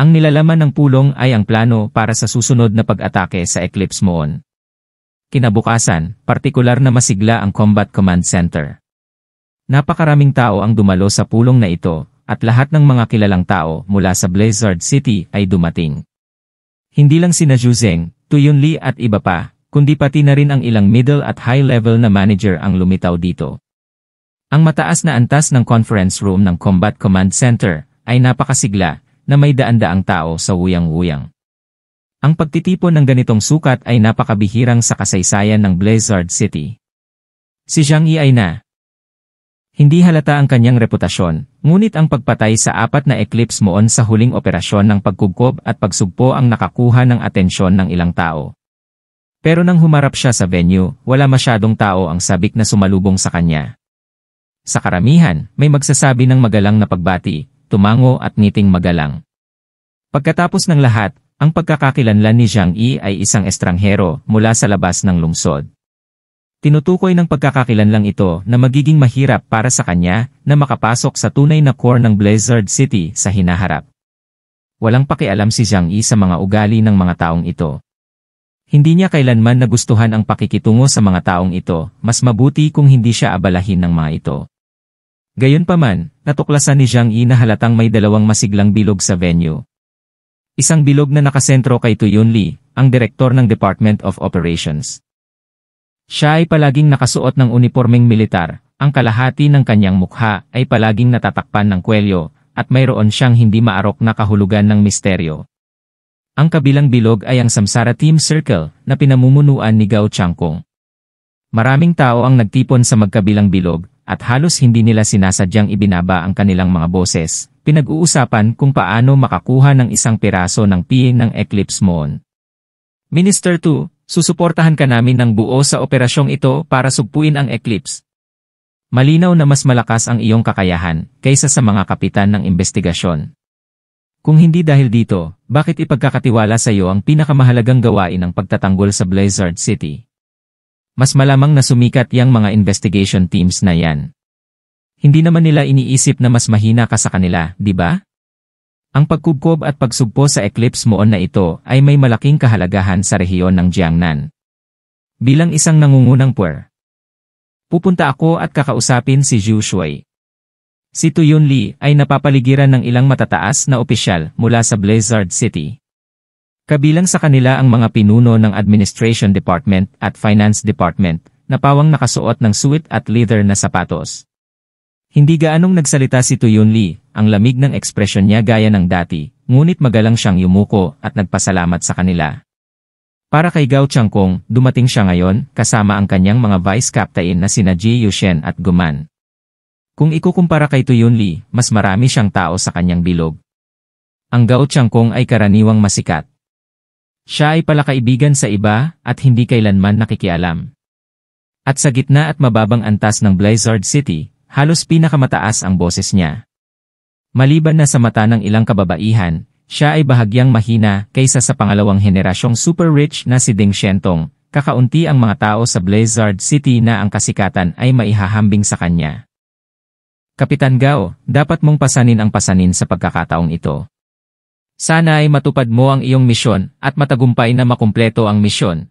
Ang nilalaman ng pulong ay ang plano para sa susunod na pag-atake sa Eclipse Moon. Kinabukasan, partikular na masigla ang Combat Command Center. Napakaraming tao ang dumalo sa pulong na ito, at lahat ng mga kilalang tao mula sa Blizzard City ay dumating. Hindi lang sina Zhu Zeng, Tu Yunli at iba pa, kundi pati na rin ang ilang middle at high-level na manager ang lumitaw dito. Ang mataas na antas ng conference room ng Combat Command Center ay napakasigla, na may daan-daang tao sa wuyang-wuyang. Ang pagtitipon ng ganitong sukat ay napakabihirang sa kasaysayan ng Blizzard City. Si Zhang Yi ay hindi halata ang kanyang reputasyon, ngunit ang pagpatay sa 4 na Eclipse Moon sa huling operasyon ng pagkugkob at pagsugpo ang nakakuha ng atensyon ng ilang tao. Pero nang humarap siya sa venue, wala masyadong tao ang sabik na sumalubong sa kanya. Sa karamihan, may magsasabi ng magalang na pagbati, tumango at ngiting magalang. Pagkatapos ng lahat, ang pagkakakilanlan ni Zhang Yi ay isang estranghero mula sa labas ng lungsod. Tinutukoy ng pagkakakilanlang ito na magiging mahirap para sa kanya na makapasok sa tunay na core ng Blizzard City sa hinaharap. Walang pakialam si Zhang Yi sa mga ugali ng mga taong ito. Hindi niya kailanman nagustuhan ang pakikitungo sa mga taong ito, mas mabuti kung hindi siya abalahin ng mga ito. Gayunpaman, natuklasan ni Zhang Yi na halatang may 2 masiglang bilog sa venue. Isang bilog na nakasentro kay Tu Yunli, ang direktor ng Department of Operations. Siya ay palaging nakasuot ng unipormeng militar, ang kalahati ng kanyang mukha ay palaging natatakpan ng kwelyo, at mayroon siyang hindi maarok na kahulugan ng misteryo. Ang kabilang bilog ay ang Samsara Team Circle na pinamumunuan ni Gao Changkong. Maraming tao ang nagtipon sa magkabilang bilog, at halos hindi nila sinasadyang ibinaba ang kanilang mga boses. Pinag-uusapan kung paano makakuha ng isang piraso ng piye ng Eclipse Moon. Minister 2, susuportahan ka namin ng buo sa operasyong ito para sugpuin ang Eclipse. Malinaw na mas malakas ang iyong kakayahan kaysa sa mga kapitan ng investigasyon. Kung hindi dahil dito, bakit ipagkakatiwala sa iyo ang pinakamahalagang gawain ng pagtatanggol sa Blizzard City? Mas malamang na sumikat yang mga investigation teams na yan. Hindi naman nila iniisip na mas mahina ka sa kanila, di ba? Ang pagkubkob at pagsugpo sa Eclipse Moon na ito ay may malaking kahalagahan sa rehiyon ng Jiangnan. Bilang isang nangungunang puwer, pupunta ako at kakausapin si Zhu Shui. Si Tu Yunli ay napapaligiran ng ilang matataas na opisyal mula sa Blizzard City. Kabilang sa kanila ang mga pinuno ng Administration Department at Finance Department na pawang nakasuot ng suit at leather na sapatos. Hindi gaanong nagsalita si Tu Yunli, ang lamig ng ekspresyon niya gaya ng dati, ngunit magalang siyang yumuko at nagpasalamat sa kanila. Para kay Gao Changkong, dumating siya ngayon kasama ang kanyang mga vice captain na sina Ji Yushen at Guman. Kung ikukumpara kay Tu Yunli, mas marami siyang tao sa kanyang bilog. Ang Gao Changkong ay karaniwang masikat. Siya ay palakaibigan sa iba at hindi kailanman nakikialam. At sa gitna at mababang antas ng Blizzard City, halos pinakamataas ang boses niya. Maliban na sa mata ng ilang kababaihan, siya ay bahagyang mahina kaysa sa pangalawang henerasyong super rich na si Ding Shentong, kakaunti ang mga tao sa Blizzard City na ang kasikatan ay maihahambing sa kanya. Kapitan Gao, dapat mong pasanin ang pasanin sa pagkakataong ito. Sana ay matupad mo ang iyong misyon at matagumpay na makumpleto ang misyon.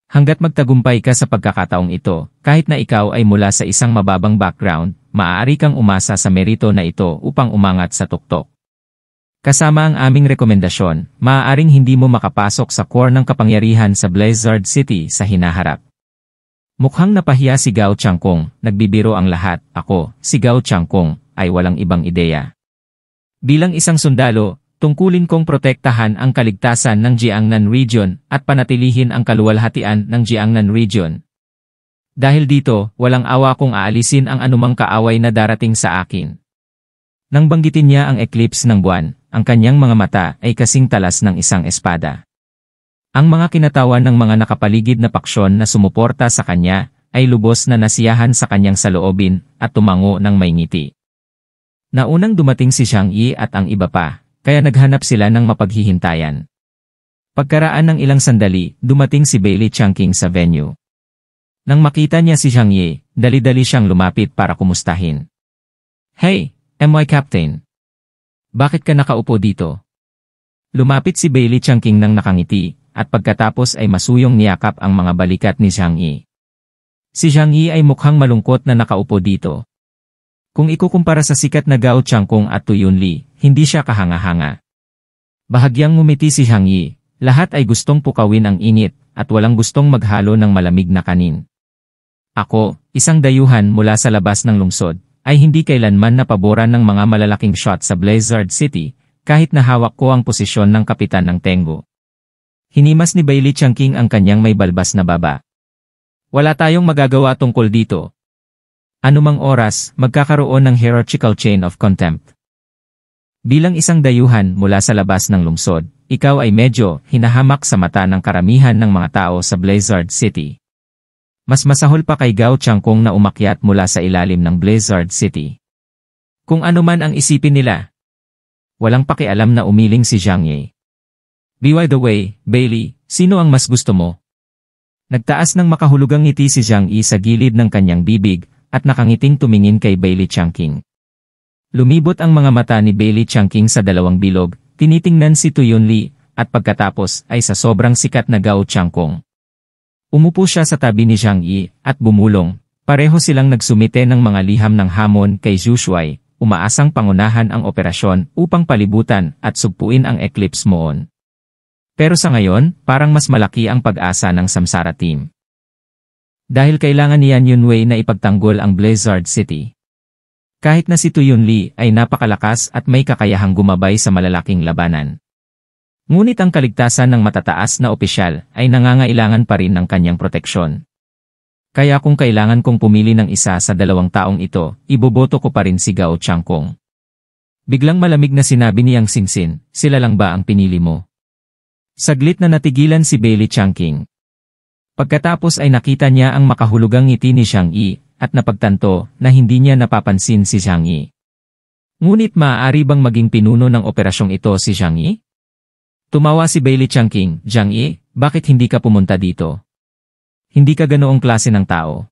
Hanggat magtagumpay ka sa pagkakataong ito, kahit na ikaw ay mula sa isang mababang background, maaari kang umasa sa merito na ito upang umangat sa tuktok. Kasama ang aming rekomendasyon, maaaring hindi mo makapasok sa core ng kapangyarihan sa Blizzard City sa hinaharap. Mukhang napahiya si Gao Changkong, nagbibiro ang lahat, ako, si Gao Changkong, ay walang ibang ideya. Bilang isang sundalo, tungkulin kong protektahan ang kaligtasan ng Jiangnan Region at panatilihin ang kaluwalhatian ng Jiangnan Region. Dahil dito, walang awa kung aalisin ang anumang kaaway na darating sa akin. Nang banggitin niya ang eclipse ng buwan, ang kanyang mga mata ay kasing talas ng isang espada. Ang mga kinatawan ng mga nakapaligid na paksyon na sumuporta sa kanya ay lubos na nasiyahan sa kanyang saloobin at tumango ng may ngiti. Naunang dumating si Zhang Yi at ang iba pa, kaya naghanap sila ng mapaghihintayan. Pagkaraan ng ilang sandali, dumating si Bailey Changqing sa venue. Nang makita niya si Zhang Yi, dali-dali siyang lumapit para kumustahin. "Hey, MY Captain. Bakit ka nakaupo dito?" Lumapit si Bailey Changqing nang nakangiti, at pagkatapos ay masuyong niyakap ang mga balikat ni Zhang Yi. Si Zhang Yi ay mukhang malungkot na nakaupo dito. Kung ikukumpara sa sikat na Gao Changkong at Tu Yunli, hindi siya kahanga-hanga. Bahagyang ngumiti si Zhang Yi, lahat ay gustong pukawin ang init, at walang gustong maghalo ng malamig na kanin. Ako, isang dayuhan mula sa labas ng lungsod, ay hindi kailanman napaboran ng mga malalaking shot sa Blizzard City, kahit na hawak ko ang posisyon ng kapitan ng Tengu. Hinimas ni Bailey Changqing ang kanyang may balbas na baba. Wala tayong magagawa tungkol dito. Anumang oras, magkakaroon ng hierarchical chain of contempt. Bilang isang dayuhan mula sa labas ng lungsod, ikaw ay medyo hinahamak sa mata ng karamihan ng mga tao sa Blizzard City. Mas masahol pa kay Gao Changkong na umakyat mula sa ilalim ng Blizzard City. Kung ano man ang isipin nila, walang pakialam na umiling si Zhang Yi. By the way, Bailey, sino ang mas gusto mo? Nagtaas ng makahulugang ngiti si Zhang Yi sa gilid ng kanyang bibig, at nakangiting tumingin kay Bailey Changqing. Lumibot ang mga mata ni Bailey Changqing sa dalawang bilog, tinitingnan si Tu Yunli, at pagkatapos ay sa sobrang sikat na Gao Changkong. Umupo siya sa tabi ni Zhang Yi, at bumulong, pareho silang nagsumite ng mga liham ng hamon kay Zhu Shui, umaasang pangunahan ang operasyon upang palibutan at sugpuin ang Eclipse Moon. Pero sa ngayon, parang mas malaki ang pag-asa ng Samsara team. Dahil kailangan ni Yan Yunwei na ipagtanggol ang Blizzard City. Kahit na si Tu Yunli ay napakalakas at may kakayahang gumabay sa malalaking labanan. Ngunit ang kaligtasan ng matataas na opisyal ay nangangailangan pa rin ng kanyang proteksyon. Kaya kung kailangan kong pumili ng isa sa dalawang taong ito, iboboto ko pa rin si Gao Changkong. Biglang malamig na sinabi ni Yang Xingxin, sila lang ba ang pinili mo? Saglit na natigilan si Bailey Changqing. Pagkatapos ay nakita niya ang makahulugang ngiti ni Zhang Yi, at napagtanto na hindi niya napapansin si Zhang Yi. Ngunit maaari bang maging pinuno ng operasyong ito si Zhang Yi? Tumawa si Bailey Changqing, "Zhang Yi, bakit hindi ka pumunta dito? Hindi ka ganoong klase ng tao."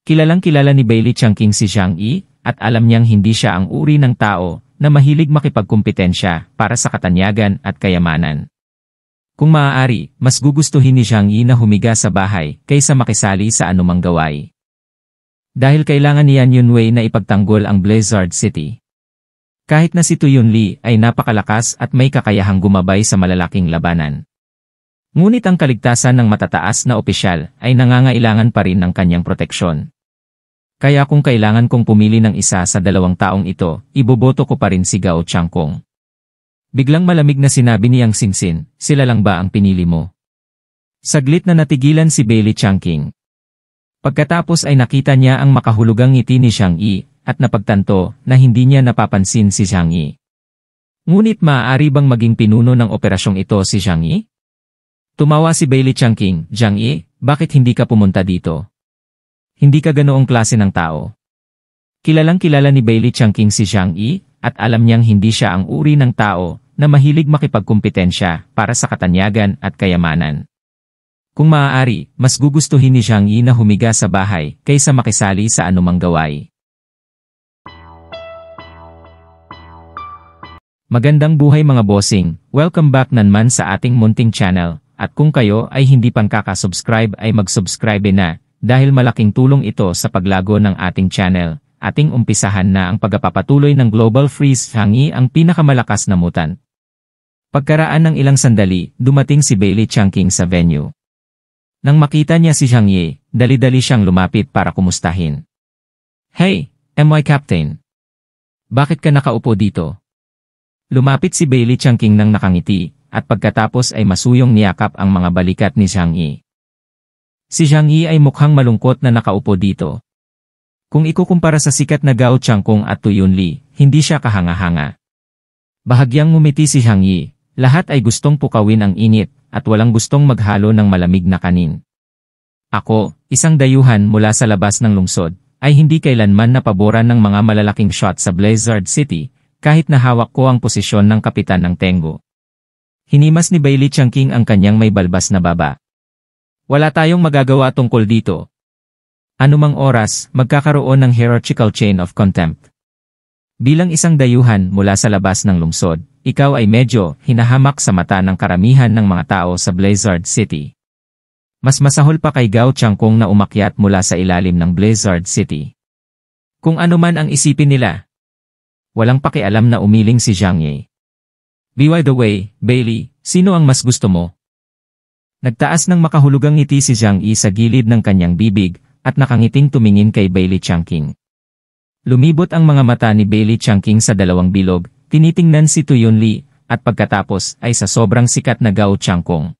Kilalang kilala ni Bailey Changqing si Zhang Yi, at alam niyang hindi siya ang uri ng tao na mahilig makipagkumpetensya para sa katanyagan at kayamanan. Kung maaari, mas gugustuhin ni Zhang Yi na humiga sa bahay kaysa makisali sa anumang gawain. Dahil kailangan ni Yan Yunwei na ipagtanggol ang Blizzard City. Kahit na si Tu Yunli ay napakalakas at may kakayahang gumabay sa malalaking labanan. Ngunit ang kaligtasan ng matataas na opisyal ay nangangailangan pa rin ng kanyang proteksyon. Kaya kung kailangan kong pumili ng isa sa dalawang taong ito, iboboto ko pa rin si Gao Changkong. Biglang malamig na sinabi ni Yang Xingxin, "Sila lang ba ang pinili mo?" Saglit na natigilan si Bailey Changqing. Pagkatapos ay nakita niya ang makahulugang ngiti ni Zhang Yi, at napagtanto na hindi niya napapansin si Zhang Yi. Ngunit maaari bang maging pinuno ng operasyong ito si Zhang Yi? Tumawa si Bailey Changqing, "Zhang Yi, bakit hindi ka pumunta dito? Hindi ka ganoong klase ng tao." Kilalang kilala ni Bailey Changqing si Zhang Yi, at alam niyang hindi siya ang uri ng tao na mahilig makipagkumpetensya para sa katanyagan at kayamanan. Kung maaari, mas gugustuhin ni Zhang Yi na humiga sa bahay kaysa makisali sa anumang gawain. Magandang buhay mga bossing, welcome back naman sa ating munting channel, at kung kayo ay hindi pang kakasubscribe ay mag-subscribe na, dahil malaking tulong ito sa paglago ng ating channel. Ating umpisahan na ang pagpapatuloy ng Global Freeze. Zhang Yi ang pinakamalakas na mutant. Pagkaraan ng ilang sandali, dumating si Bailey Changqing sa venue. Nang makita niya si Zhang Yi, dali-dali siyang lumapit para kumustahin. "Hey, MY Captain. Bakit ka nakaupo dito?" Lumapit si Bailey Changqing nang nakangiti, at pagkatapos ay masuyong niyakap ang mga balikat ni Zhang Yi. Si Zhang Yi ay mukhang malungkot na nakaupo dito. Kung ikukumpara sa sikat na Gao Changkong at Tu Yunli, hindi siya kahanga-hanga. Bahagyang ngumiti si Zhang Yi, lahat ay gustong pukawin ang init, at walang gustong maghalo ng malamig na kanin. "Ako, isang dayuhan mula sa labas ng lungsod, ay hindi kailanman napaboran ng mga malalaking shot sa Blizzard City, kahit na hawak ko ang posisyon ng kapitan ng Tengu." Hinimas ni Bailey Changqing ang kanyang may balbas na baba. "Wala tayong magagawa tungkol dito. Anumang oras, magkakaroon ng hierarchical chain of contempt. Bilang isang dayuhan mula sa labas ng lungsod, ikaw ay medyo hinahamak sa mata ng karamihan ng mga tao sa Blizzard City. Mas masahol pa kay Gao Changkong na umakyat mula sa ilalim ng Blizzard City. Kung ano man ang isipin nila." Walang pakialam na umiling si Zhang Yi. "By the way, Bailey, sino ang mas gusto mo?" Nagtaas ng makahulugang ngiti si Zhang Yi sa gilid ng kanyang bibig, at nakangiting tumingin kay Bailey Changqing. Lumibot ang mga mata ni Bailey Changqing sa dalawang bilog, tinitingnan si Tu Yunli, at pagkatapos ay sa sobrang sikat na Gao Changkong.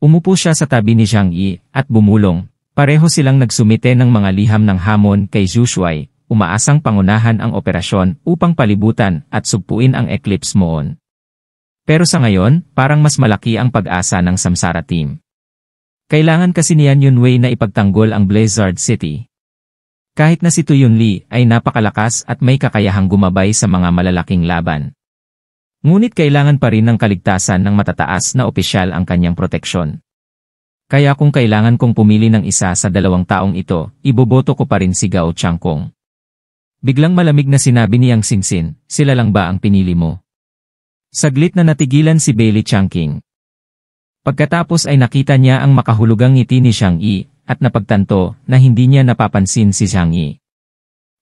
Umupo siya sa tabi ni Zhang Yi, at bumulong. Pareho silang nagsumite ng mga liham ng hamon kay Zhu Shuai, umaasang pangunahan ang operasyon upang palibutan at sugpuin ang Eclipse Moon. Pero sa ngayon, parang mas malaki ang pag-asa ng Samsara Team. Kailangan kasi ni Yan Yunwei na ipagtanggol ang Blizzard City. Kahit na si Tu Yunli ay napakalakas at may kakayahang gumabay sa mga malalaking laban. Ngunit kailangan pa rin ng kaligtasan ng matataas na opisyal ang kanyang proteksyon. Kaya kung kailangan kong pumili ng isa sa dalawang taong ito, iboboto ko pa rin si Gao Changkong. Biglang malamig na sinabi ni Yang Xingxin, "Sila lang ba ang pinili mo?" Saglit na natigilan si Bailey Changqing. Pagkatapos ay nakita niya ang makahulugang ngiti ni Zhang Yi, at napagtanto na hindi niya napapansin si Zhang Yi.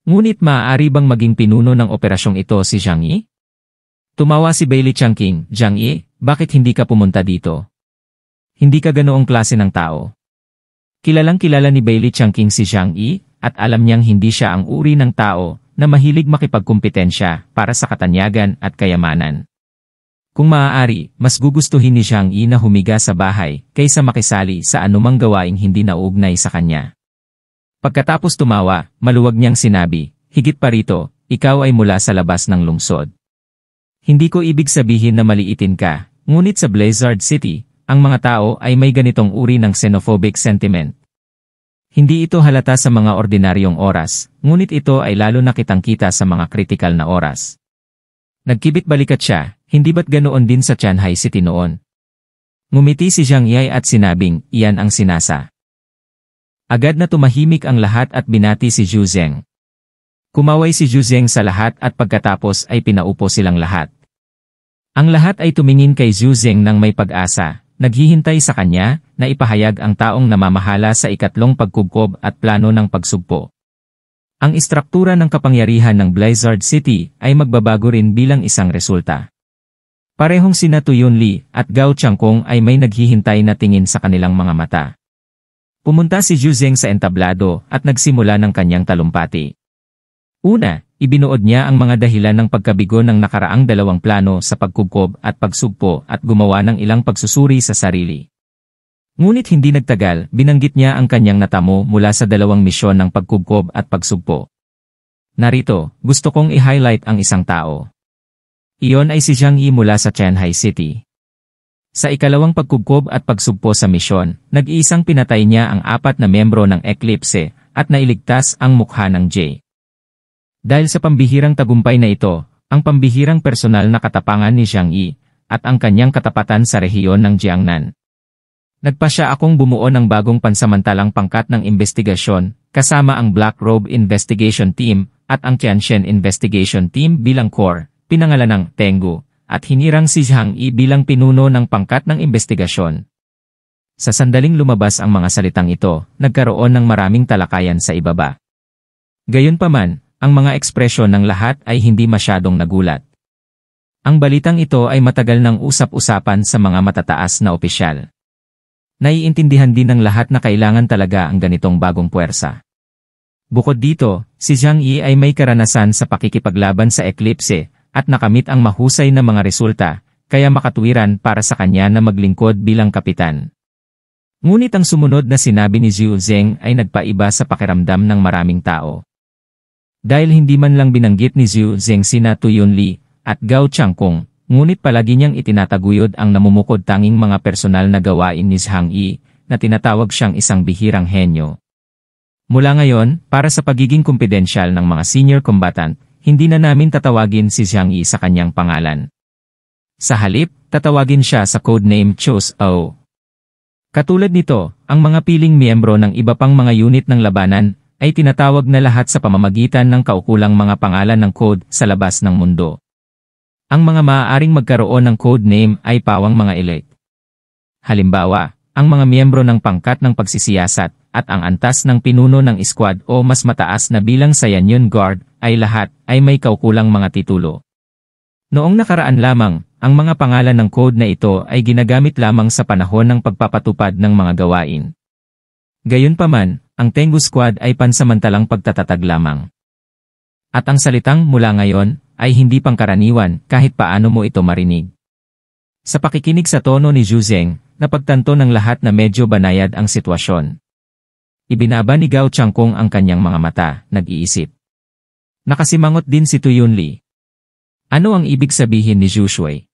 Ngunit maaari bang maging pinuno ng operasyong ito si Zhang Yi? Tumawa si Bailey Changqing, "Zhang Yi, bakit hindi ka pumunta dito? Hindi ka ganoong klase ng tao." Kilalang kilala ni Bailey Changqing si Zhang Yi, at alam niyang hindi siya ang uri ng tao na mahilig makipagkumpetensya para sa katanyagan at kayamanan. Kung maaari, mas gugustuhin ni Zhang Yi na humiga sa bahay kaysa makisali sa anumang gawaing hindi nauugnay sa kanya. Pagkatapos tumawa, maluwag niyang sinabi, "Higit pa rito, ikaw ay mula sa labas ng lungsod. Hindi ko ibig sabihin na maliitin ka, ngunit sa Blizzard City, ang mga tao ay may ganitong uri ng xenophobic sentiment. Hindi ito halata sa mga ordinaryong oras, ngunit ito ay lalo na kitang-kita sa mga kritikal na oras. Nagkibit-balikat siya, hindi ba't ganoon din sa Tianjai City noon? Ngumiti si Zhang Yi at sinabing, iyan ang sinasa. Agad na tumahimik ang lahat at binati si Zhu Zeng. Kumaway si Zhu Zeng sa lahat at pagkatapos ay pinaupo silang lahat. Ang lahat ay tumingin kay Zhu Zeng ng may pag-asa, naghihintay sa kanya na ipahayag ang taong namamahala sa ikatlong pagkubkob at plano ng pagsugpo. Ang istruktura ng kapangyarihan ng Blizzard City ay magbabago rin bilang isang resulta. Parehong sina Tu Yunli at Gao Changkong ay may naghihintay na tingin sa kanilang mga mata. Pumunta si Zhu Zeng sa entablado at nagsimula ng kanyang talumpati. Una, ibinuod niya ang mga dahilan ng pagkabigo ng nakaraang dalawang plano sa pagkubkob at pagsugpo at gumawa ng ilang pagsusuri sa sarili. Ngunit hindi nagtagal, binanggit niya ang kanyang natamo mula sa dalawang misyon ng pagkubkob at pagsugpo. Narito, gusto kong i-highlight ang isang tao. Iyon ay si Zhang Yi mula sa Tianjai City. Sa ikalawang pagkubkob at pagsugpo sa misyon, nag-iisang pinatay niya ang 4 na miyembro ng Eclipse at nailigtas ang mukha ng Jay. Dahil sa pambihirang tagumpay na ito, ang pambihirang personal na katapangan ni Zhang Yi, at ang kanyang katapatan sa rehiyon ng Jiangnan. Nagpasya akong bumuo ng bagong pansamantalang pangkat ng investigasyon, kasama ang Black Robe Investigation Team, at ang Tianxian Investigation Team bilang core, pinangalan ng Tengu, at hinirang si Zhang Yi bilang pinuno ng pangkat ng investigasyon. Sa sandaling lumabas ang mga salitang ito, nagkaroon ng maraming talakayan sa ibaba. Gayunpaman, ang mga ekspresyon ng lahat ay hindi masyadong nagulat. Ang balitang ito ay matagal ng usap-usapan sa mga matataas na opisyal. Naiintindihan din ng lahat na kailangan talaga ang ganitong bagong puwersa. Bukod dito, si Zhang Yi ay may karanasan sa pakikipaglaban sa Eclipse at nakamit ang mahusay na mga resulta, kaya makatuwiran para sa kanya na maglingkod bilang kapitan. Ngunit ang sumunod na sinabi ni Zhu Zeng ay nagpaiba sa pakiramdam ng maraming tao. Dahil hindi man lang binanggit ni Zhu Zeng sina Tu Yunli at Gao Changkong, ngunit palagi niyang itinataguyod ang namumukod tanging mga personal na gawain ni Zhang Yi, na tinatawag siyang isang bihirang henyo. Mula ngayon, para sa pagiging kumpidensyal ng mga senior combatant, hindi na namin tatawagin si Zhang Yi sa kanyang pangalan. Sa halip, tatawagin siya sa codename Chos O. Katulad nito, ang mga piling miyembro ng iba pang mga unit ng labanan ay tinatawag na lahat sa pamamagitan ng kaukulang mga pangalan ng code sa labas ng mundo. Ang mga maaaring magkaroon ng codename ay pawang mga elite. Halimbawa, ang mga miyembro ng pangkat ng pagsisiyasat at ang antas ng pinuno ng squad o mas mataas na bilang sa Yanyan Guard ay lahat ay may kaukulang mga titulo. Noong nakaraan lamang, ang mga pangalan ng code na ito ay ginagamit lamang sa panahon ng pagpapatupad ng mga gawain. Gayunpaman, ang Tengu Squad ay pansamantalang pagtatatag lamang. At ang salitang mula ngayon ay hindi pangkaraniwan kahit paano mo ito marinig. Sa pakikinig sa tono ni Zhu Zeng, napagtanto ng lahat na medyo banayad ang sitwasyon. Ibinaba ni Gao Changkong ang kanyang mga mata, nag-iisip. Nakasimangot din si Tu Yunli. Ano ang ibig sabihin ni Zhu Shui?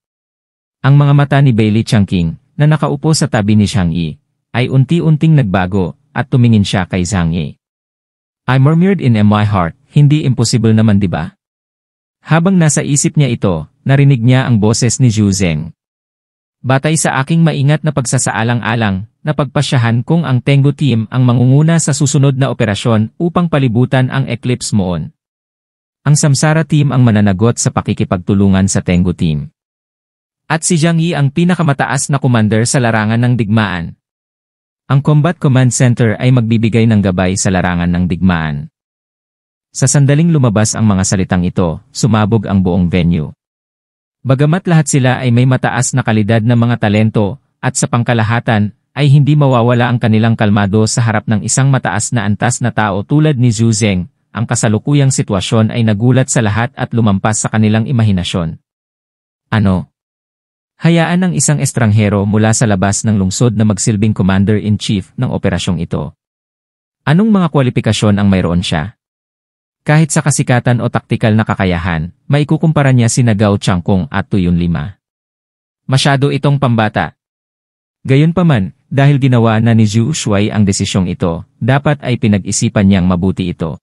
Ang mga mata ni Bailey Changqing, na nakaupo sa tabi ni Zhang Yi, ay unti-unting nagbago at tumingin siya kay Zhang Yi. I murmured in my heart, hindi impossible naman di ba? Habang nasa isip niya ito, narinig niya ang boses ni Zhu Zeng. Batay sa aking maingat na pagsasaalang-alang, napagpasyahan kong ang Tengu Team ang mangunguna sa susunod na operasyon upang palibutan ang Eclipse Moon. Ang Samsara Team ang mananagot sa pakikipagtulungan sa Tengu Team. At si Zhang Yi ang pinakamataas na commander sa larangan ng digmaan. Ang Combat Command Center ay magbibigay ng gabay sa larangan ng digmaan. Sa sandaling lumabas ang mga salitang ito, sumabog ang buong venue. Bagamat lahat sila ay may mataas na kalidad na mga talento, at sa pangkalahatan, ay hindi mawawala ang kanilang kalmado sa harap ng isang mataas na antas na tao tulad ni Zhu Zeng, ang kasalukuyang sitwasyon ay nagulat sa lahat at lumampas sa kanilang imahinasyon. Ano? Hayaan ng isang estranghero mula sa labas ng lungsod na magsilbing Commander-in-Chief ng operasyong ito. Anong mga kwalifikasyon ang mayroon siya? Kahit sa kasikatan o taktikal na kakayahan, maikukumpara niya sina Gao Changkong at Tu Yunli. Masyado itong pambata. Gayunpaman, dahil ginawa na ni Zhu Shuai ang desisyong ito, dapat ay pinag-isipan niyang mabuti ito.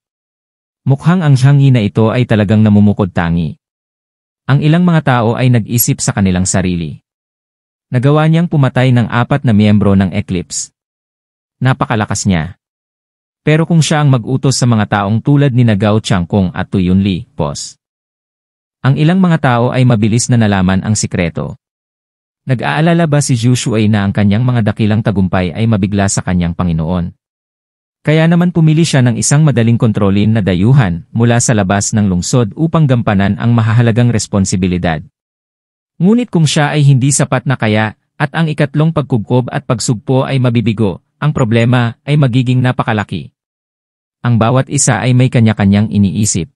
Mukhang ang Zhang Yi na ito ay talagang namumukod tangi. Ang ilang mga tao ay nag-isip sa kanilang sarili. Nagawa niyang pumatay ng 4 na miyembro ng Eclipse. Napakalakas niya. Pero kung siya ang mag-utos sa mga taong tulad ni Gao Changkung at Tu Yunli, boss. Ang ilang mga tao ay mabilis na nalaman ang sikreto. Nag-aalala ba si Zhu Shuai na ang kanyang mga dakilang tagumpay ay mabigla sa kanyang Panginoon? Kaya naman pumili siya ng isang madaling kontrolin na dayuhan mula sa labas ng lungsod upang gampanan ang mahahalagang responsibilidad. Ngunit kung siya ay hindi sapat na kaya, at ang ikatlong pagkubkob at pagsugpo ay mabibigo, ang problema ay magiging napakalaki. Ang bawat isa ay may kanya-kanyang iniisip.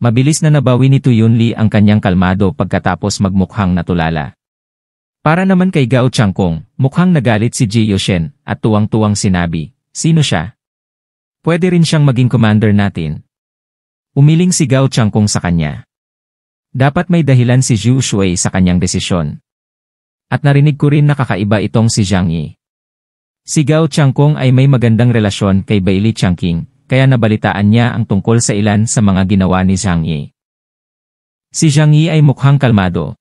Mabilis na nabawi ni Tu Yunli ang kanyang kalmado pagkatapos magmukhang natulala. Para naman kay Gao Changkung, mukhang nagalit si Ji Yoshen at tuwang-tuwang sinabi, "Sino siya? Pwede rin siyang maging commander natin." Umiling si Gao Changkung sa kanya. Dapat may dahilan si Zhu Shuai sa kanyang desisyon. At narinig ko rin na kakaiba itong si Zhang Yi. Si Gao Changkung ay may magandang relasyon kay Bailey Changqing, kaya nabalitaan niya ang tungkol sa ilan sa mga ginawa ni Zhang Yi. Si Zhang Yi ay mukhang kalmado.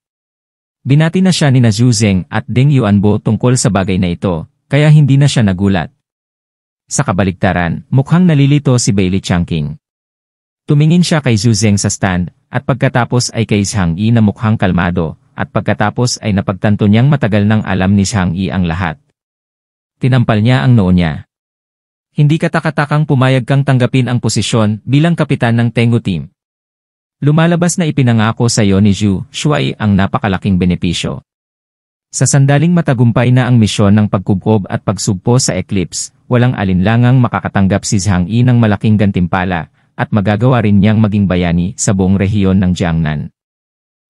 Binati na siya ni Zhu Zeng at Deng Yuanbo tungkol sa bagay na ito, kaya hindi na siya nagulat. Sa kabaligtaran, mukhang nalilito si Bailey Changqing. Tumingin siya kay Zhu Zeng sa stand, at pagkatapos ay kay Zhang Yi na mukhang kalmado, at pagkatapos ay napagtanto niyang matagal nang alam ni Zhang Yi ang lahat. Tinampal niya ang noo niya. Hindi katakatakang pumayag kang tanggapin ang posisyon bilang kapitan ng Tengu Team. Lumalabas na ipinangako sa iyo ni Zhu Shuai ang napakalaking benepisyo. Sa sandaling matagumpay na ang misyon ng pagkubkob at pagsugpo sa Eclipse, walang alinlangang makakatanggap si Zhang Yi ng malaking gantimpala at magagawa rin niyang maging bayani sa buong rehiyon ng Jiangnan.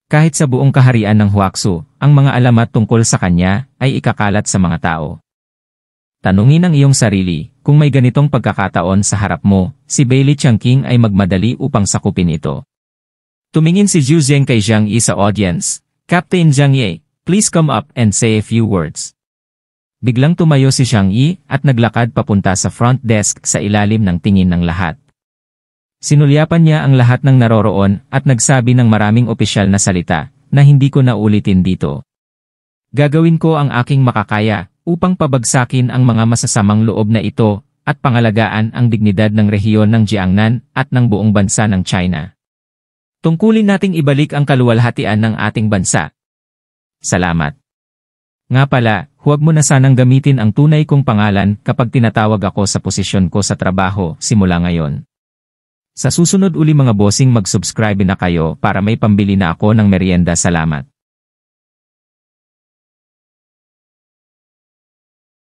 Kahit sa buong kaharian ng Huaxu, ang mga alamat tungkol sa kanya ay ikakalat sa mga tao. Tanungin ang iyong sarili, kung may ganitong pagkakataon sa harap mo, si Bailey Changqing ay magmadali upang sakupin ito. Tumingin si Zhu Zeng kay Zhang Yi sa audience, "Captain Zhang Yi, please come up and say a few words." Biglang tumayo si Zhang Yi at naglakad papunta sa front desk sa ilalim ng tingin ng lahat. Sinulyapan niya ang lahat ng naroroon at nagsabi ng maraming opisyal na salita na hindi ko na ulitin dito. Gagawin ko ang aking makakaya upang pabagsakin ang mga masasamang loob na ito at pangalagaan ang dignidad ng rehiyon ng Jiangnan at ng buong bansa ng China. Tungkulin nating ibalik ang kaluwalhatian ng ating bansa. Salamat. Nga pala, huwag mo na sanang gamitin ang tunay kong pangalan kapag tinatawag ako sa posisyon ko sa trabaho simula ngayon. Sa susunod uli mga bossing mag-subscribe na kayo para may pambili na ako ng merienda. Salamat.